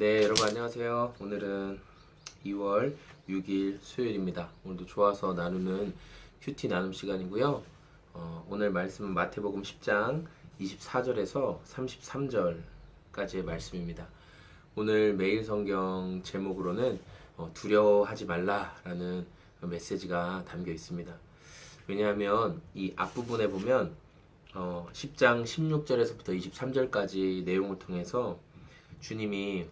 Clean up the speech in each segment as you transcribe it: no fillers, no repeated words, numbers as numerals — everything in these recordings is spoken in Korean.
네, 여러분 안녕하세요. 오늘은 2월 6일 수요일입니다. 오늘도 좋아서 나누는 큐티 나눔 시간이고요. 오늘 말씀은 마태복음 10장 24절에서 33절까지의 말씀입니다. 오늘 매일 성경 제목으로는 두려워하지 말라라는 메시지가 담겨 있습니다. 왜냐하면 이 앞부분에 보면 10장 16절에서부터 23절까지 내용을 통해서 주님이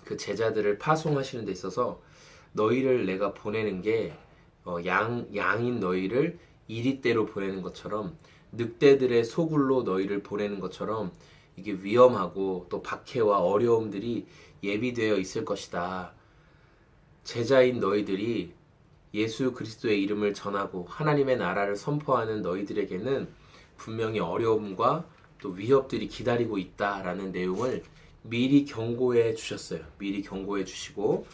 그 제자들을 파송하시는 데 있어서 너희를 내가 보내는 게 양인 너희를 이리떼로 보내는 것처럼 늑대들의 소굴로 너희를 보내는 것처럼 이게 위험하고 또 박해와 어려움들이 예비되어 있을 것이다. 제자인 너희들이 예수 그리스도의 이름을 전하고 하나님의 나라를 선포하는 너희들에게는 분명히 어려움과 또 위협들이 기다리고 있다라는 내용을 미리 경고해 주셨어요. 미리 경고해 주시고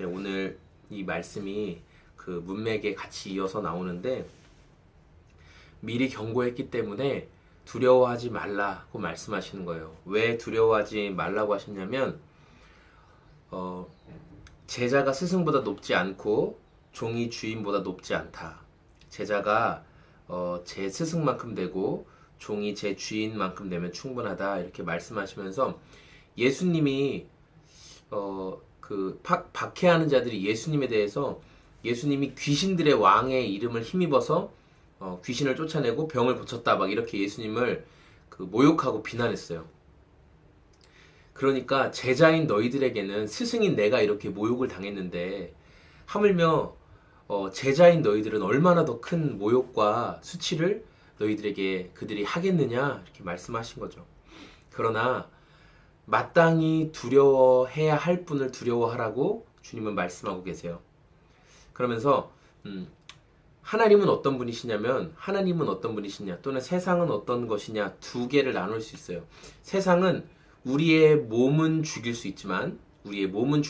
오늘 이 말씀이 그 문맥에 같이 이어서 나오는데 미리 경고했기 때문에 두려워하지 말라고 말씀하시는 거예요. 왜 두려워하지 말라고 하셨냐면 제자가 스승보다 높지 않고 종이 주인보다 높지 않다. 제자가 제 스승만큼 되고 종이 제 주인만큼 되면 충분하다. 이렇게 말씀하시면서 예수님이 박해하는 자들이 예수님에 대해서 예수님이 귀신들의 왕의 이름을 힘입어서 귀신을 쫓아내고 병을 고쳤다 막 이렇게 예수님을 모욕하고 비난했어요. 그러니까 제자인 너희들에게는 스승인 내가 이렇게 모욕을 당했는데 하물며 제자인 너희들은 얼마나 더 큰 모욕과 수치를 너희들에게 그들이 하겠느냐 이렇게 말씀하신 거죠. 그러나 마땅히 두려워해야 할 분을 두려워하라고 주님은 말씀하고 계세요. 그러면서 하나님은 어떤 분이시냐면 하나님은 어떤 분이시냐 또는 세상은 어떤 것이냐 두 개를 나눌 수 있어요. 세상은 우리의 몸은 죽일 수 있지만 우리의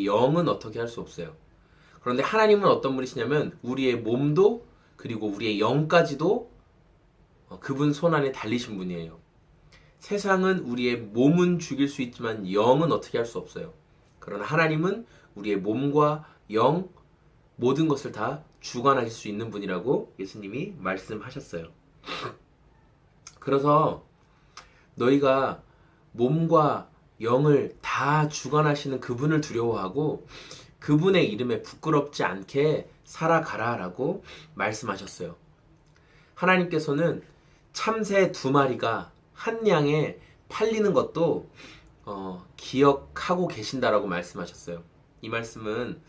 영은 어떻게 할 수 없어요. 그런데 하나님은 어떤 분이시냐면 우리의 몸도 그리고 우리의 영까지도 그분 손안에 달리신 분이에요. 세상은 우리의 몸은 죽일 수 있지만 영은 어떻게 할 수 없어요. 그러나 하나님은 우리의 몸과 영 모든 것을 다 주관하실 수 있는 분이라고 예수님이 말씀하셨어요. 그래서 너희가 몸과 영을 다 주관하시는 그분을 두려워하고 그분의 이름에 부끄럽지 않게 살아가라라고 말씀하셨어요. 하나님께서는 참새 2마리가 한 양에 팔리는 것도 기억하고 계신다라고 말씀하셨어요. 이 말씀은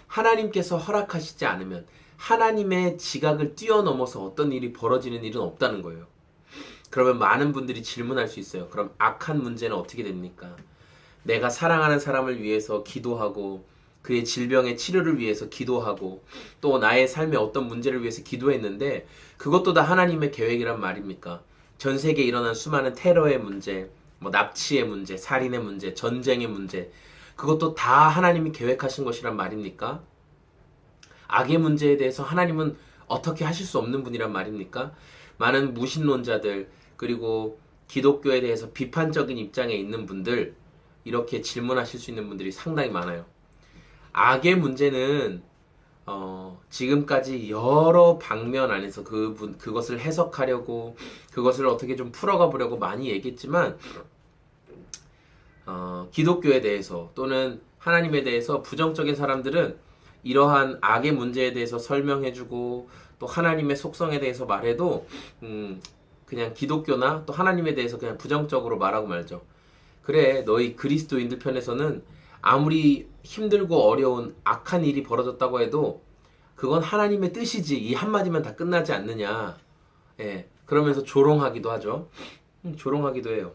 하나님께서 허락하시지 않으면 하나님의 지각을 뛰어넘어서 어떤 일이 벌어지는 일은 없다는 거예요. 그러면 많은 분들이 질문할 수 있어요. 그럼 악한 문제는 어떻게 됩니까? 내가 사랑하는 사람을 위해서 기도하고 그의 질병의 치료를 위해서 기도하고 또 나의 삶의 어떤 문제를 위해서 기도했는데 그것도 다 하나님의 계획이란 말입니까? 전 세계에 일어난 수많은 테러의 문제, 납치의 문제, 살인의 문제, 전쟁의 문제 그것도 다 하나님이 계획하신 것이란 말입니까? 악의 문제에 대해서 하나님은 어떻게 하실 수 없는 분이란 말입니까? 많은 무신론자들 그리고 기독교에 대해서 비판적인 입장에 있는 분들 이렇게 질문하실 수 있는 분들이 상당히 많아요. 악의 문제는 지금까지 여러 방면 안에서 그것을 해석하려고 그것을 어떻게 좀 풀어가 보려고 많이 얘기했지만 기독교에 대해서 또는 하나님에 대해서 부정적인 사람들은 이러한 악의 문제에 대해서 설명해주고 또 하나님의 속성에 대해서 말해도 그냥 기독교나 또 하나님에 대해서 그냥 부정적으로 말하고 말죠. 그래 너희 그리스도인들 편에서는 아무리 힘들고 어려운 악한 일이 벌어졌다고 해도 그건 하나님의 뜻이지 이 한마디면 다 끝나지 않느냐. 예, 그러면서 조롱하기도 하죠. 조롱하기도 해요.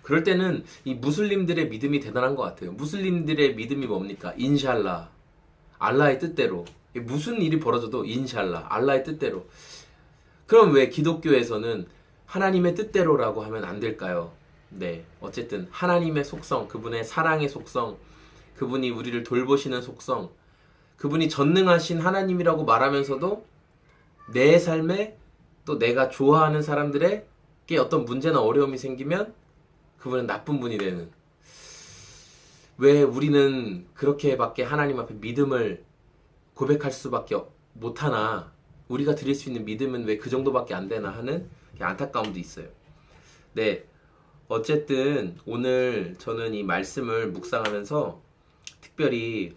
그럴 때는 이 무슬림들의 믿음이 대단한 것 같아요. 무슬림들의 믿음이 뭡니까? 인샬라, 알라의 뜻대로. 무슨 일이 벌어져도 인샬라, 알라의 뜻대로. 그럼 왜 기독교에서는 하나님의 뜻대로라고 하면 안 될까요? 네, 어쨌든 하나님의 속성, 그분의 사랑의 속성, 그분이 우리를 돌보시는 속성, 그분이 전능하신 하나님이라고 말하면서도 내 삶에 또 내가 좋아하는 사람들에게 어떤 문제나 어려움이 생기면 그분은 나쁜 분이 되는. 왜 우리는 그렇게밖에 하나님 앞에 믿음을 고백할 수밖에 못하나, 우리가 드릴 수 있는 믿음은 왜 그 정도밖에 안 되나 하는 안타까움도 있어요. 네, 어쨌든 오늘 저는 이 말씀을 묵상하면서 특별히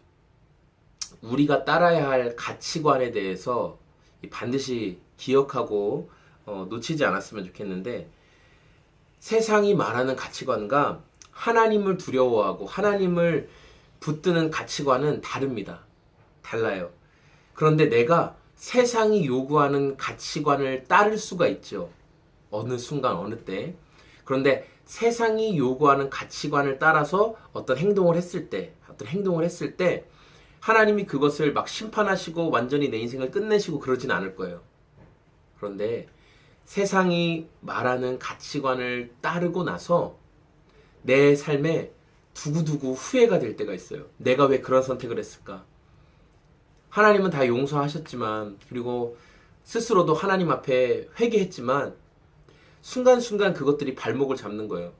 우리가 따라야 할 가치관에 대해서 반드시 기억하고 놓치지 않았으면 좋겠는데, 세상이 말하는 가치관과 하나님을 두려워하고 하나님을 붙드는 가치관은 다릅니다. 달라요. 그런데 내가 세상이 요구하는 가치관을 따를 수가 있죠. 어느 순간 어느 때. 그런데 세상이 요구하는 가치관을 따라서 어떤 행동을 했을 때 하나님이 그것을 막 심판하시고 완전히 내 인생을 끝내시고 그러진 않을 거예요. 그런데 세상이 말하는 가치관을 따르고 나서 내 삶에 두고두고 후회가 될 때가 있어요. 내가 왜 그런 선택을 했을까? 하나님은 다 용서하셨지만, 그리고 스스로도 하나님 앞에 회개했지만 순간순간 그것들이 발목을 잡는 거예요.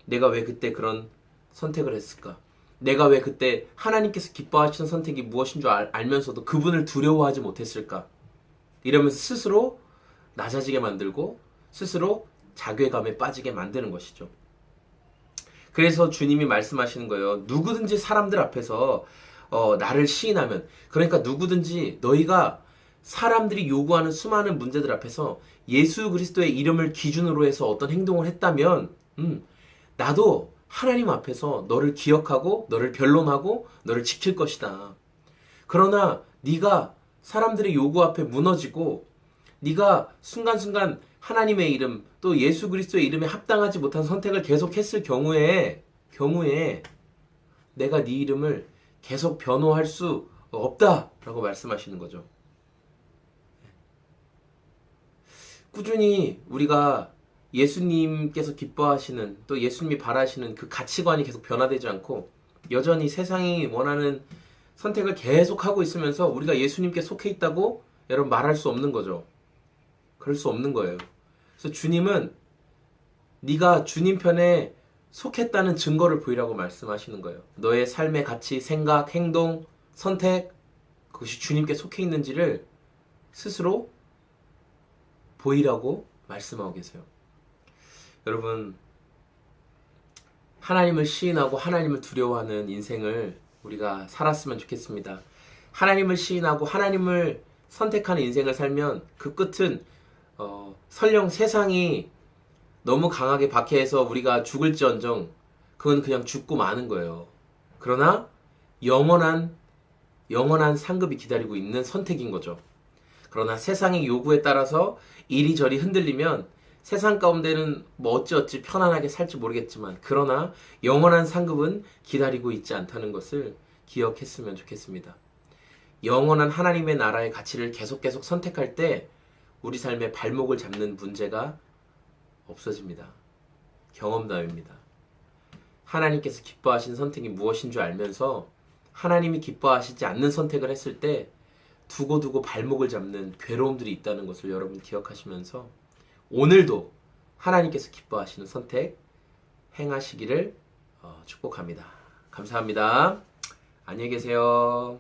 내가 왜 그때 그런 선택을 했을까? 내가 왜 그때 하나님께서 기뻐하시는 선택이 무엇인 줄 알면서도 그분을 두려워하지 못했을까? 이러면서 스스로 낮아지게 만들고 스스로 자괴감에 빠지게 만드는 것이죠. 그래서 주님이 말씀하시는 거예요. 누구든지 사람들 앞에서 나를 시인하면, 그러니까 누구든지 너희가 사람들이 요구하는 수많은 문제들 앞에서 예수 그리스도의 이름을 기준으로 해서 어떤 행동을 했다면 나도 하나님 앞에서 너를 기억하고 너를 변론하고 너를 지킬 것이다. 그러나 네가 사람들의 요구 앞에 무너지고 네가 순간순간 하나님의 이름 또 예수 그리스도의 이름에 합당하지 못한 선택을 계속했을 경우에 내가 네 이름을 계속 변호할 수 없다라고 말씀하시는 거죠. 꾸준히 우리가 예수님께서 기뻐하시는 또 예수님이 바라시는 그 가치관이 계속 변화되지 않고 여전히 세상이 원하는 선택을 계속하고 있으면서 우리가 예수님께 속해 있다고 여러분 말할 수 없는 거죠. 그럴 수 없는 거예요. 그래서 주님은 네가 주님 편에 속했다는 증거를 보이라고 말씀하시는 거예요. 너의 삶의 가치, 생각, 행동, 선택, 그것이 주님께 속해 있는지를 스스로 보이라고 말씀하고 계세요. 여러분, 하나님을 시인하고 하나님을 두려워하는 인생을 우리가 살았으면 좋겠습니다. 하나님을 시인하고 하나님을 선택하는 인생을 살면 그 끝은 설령 세상이 너무 강하게 박해해서 우리가 죽을지언정 그건 그냥 죽고 마는 거예요. 그러나 영원한 상급이 기다리고 있는 선택인 거죠. 그러나 세상의 요구에 따라서 이리저리 흔들리면 세상 가운데는 뭐 어찌어찌 편안하게 살지 모르겠지만 그러나 영원한 상급은 기다리고 있지 않다는 것을 기억했으면 좋겠습니다. 영원한 하나님의 나라의 가치를 계속 선택할 때 우리 삶의 발목을 잡는 문제가 없어집니다. 경험담입니다. 하나님께서 기뻐하신 선택이 무엇인 줄 알면서 하나님이 기뻐하시지 않는 선택을 했을 때 두고두고 발목을 잡는 괴로움들이 있다는 것을 여러분 기억하시면서 오늘도 하나님께서 기뻐하시는 선택 행하시기를 축복합니다. 감사합니다. 안녕히 계세요.